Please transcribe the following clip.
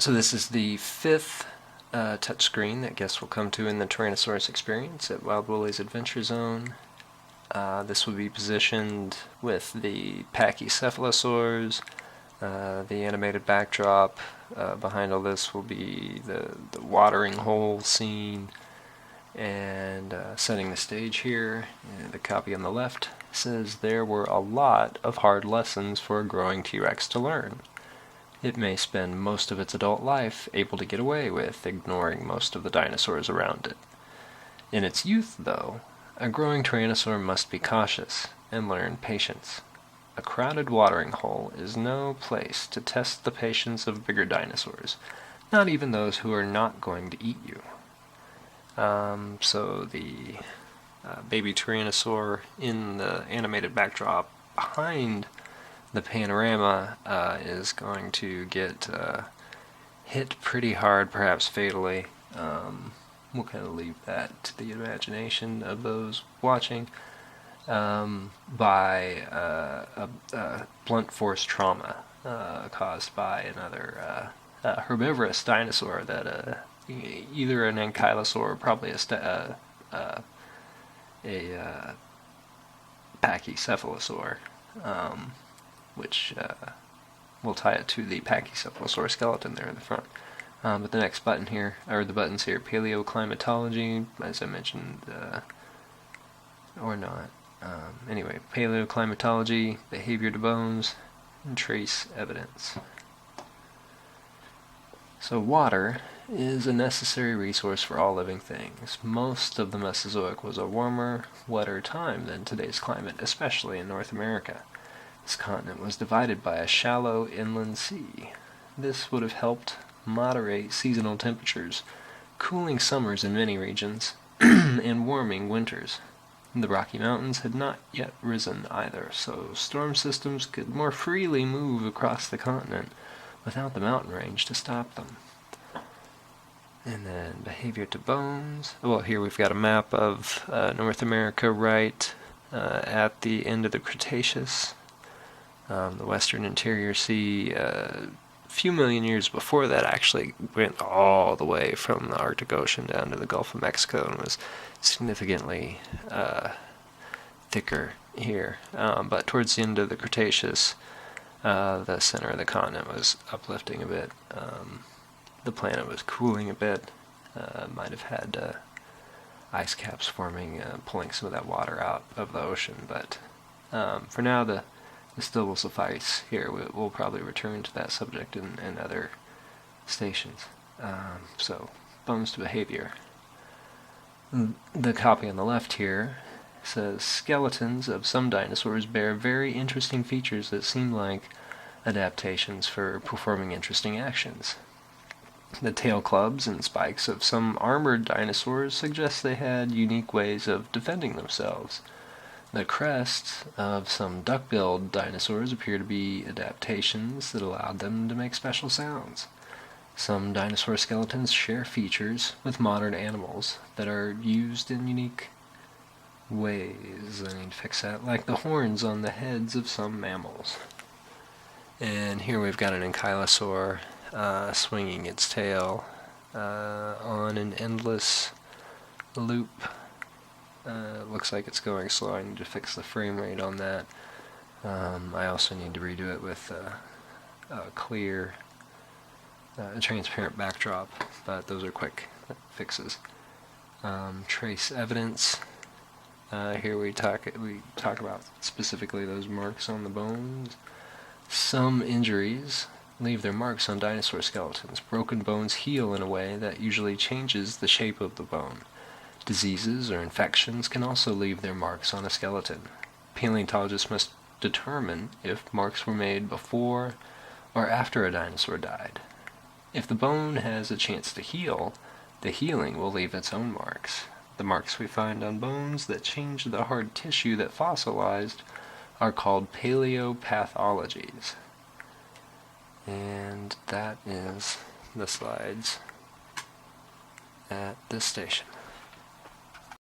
So this is the fifth touchscreen that guests will come to in the Tyrannosaurus experience at Wild Willy's Adventure Zone. This will be positioned with the pachycephalosaurs. The animated backdrop behind all this will be the watering hole scene. And setting the stage here, the copy on the left says there were a lot of hard lessons for a growing T-Rex to learn. It may spend most of its adult life able to get away with ignoring most of the dinosaurs around it. In its youth, though, a growing tyrannosaur must be cautious and learn patience. A crowded watering hole is no place to test the patience of bigger dinosaurs, not even those who are not going to eat you. So the baby tyrannosaur in the animated backdrop behind the panorama is going to get hit pretty hard, perhaps fatally. We'll kind of leave that to the imagination of those watching, by a blunt force trauma caused by another herbivorous dinosaur that either an ankylosaur or probably a pachycephalosaur, which we'll tie it to the pachycephalosaur skeleton there in the front. But the next button here, or the buttons here, paleoclimatology, as I mentioned, or not. Anyway, paleoclimatology, behavior to bones, and trace evidence. So water is a necessary resource for all living things. Most of the Mesozoic was a warmer, wetter time than today's climate, especially in North America. This continent was divided by a shallow inland sea. This would have helped moderate seasonal temperatures, cooling summers in many regions, and warming winters. The Rocky Mountains had not yet risen either, so storm systems could more freely move across the continent without the mountain range to stop them. And then behavior to bones. Well, here we've got a map of North America right at the end of the Cretaceous. The western interior sea, a few million years before that, actually went all the way from the Arctic Ocean down to the Gulf of Mexico and was significantly thicker here. But towards the end of the Cretaceous, the center of the continent was uplifting a bit. The planet was cooling a bit. Might have had ice caps forming, pulling some of that water out of the ocean. But for now, the still will suffice here. We'll probably return to that subject in other stations. So, bones to behavior. The copy on the left here says skeletons of some dinosaurs bear very interesting features that seem like adaptations for performing interesting actions. The tail clubs and spikes of some armored dinosaurs suggest they had unique ways of defending themselves. The crests of some duck-billed dinosaurs appear to be adaptations that allowed them to make special sounds. Some dinosaur skeletons share features with modern animals that are used in unique ways. I need to fix that, like the horns on the heads of some mammals. And here we've got an ankylosaur swinging its tail on an endless loop. Looks like it's going slow. I need to fix the frame rate on that. I also need to redo it with a clear, transparent backdrop, but those are quick fixes. Trace evidence. Here we talk about specifically those marks on the bones. Some injuries leave their marks on dinosaur skeletons. Broken bones heal in a way that usually changes the shape of the bone. Diseases or infections can also leave their marks on a skeleton. Paleontologists must determine if marks were made before or after a dinosaur died. If the bone has a chance to heal, the healing will leave its own marks. The marks we find on bones that change the hard tissue that fossilized are called paleopathologies. And that is the slides at this station.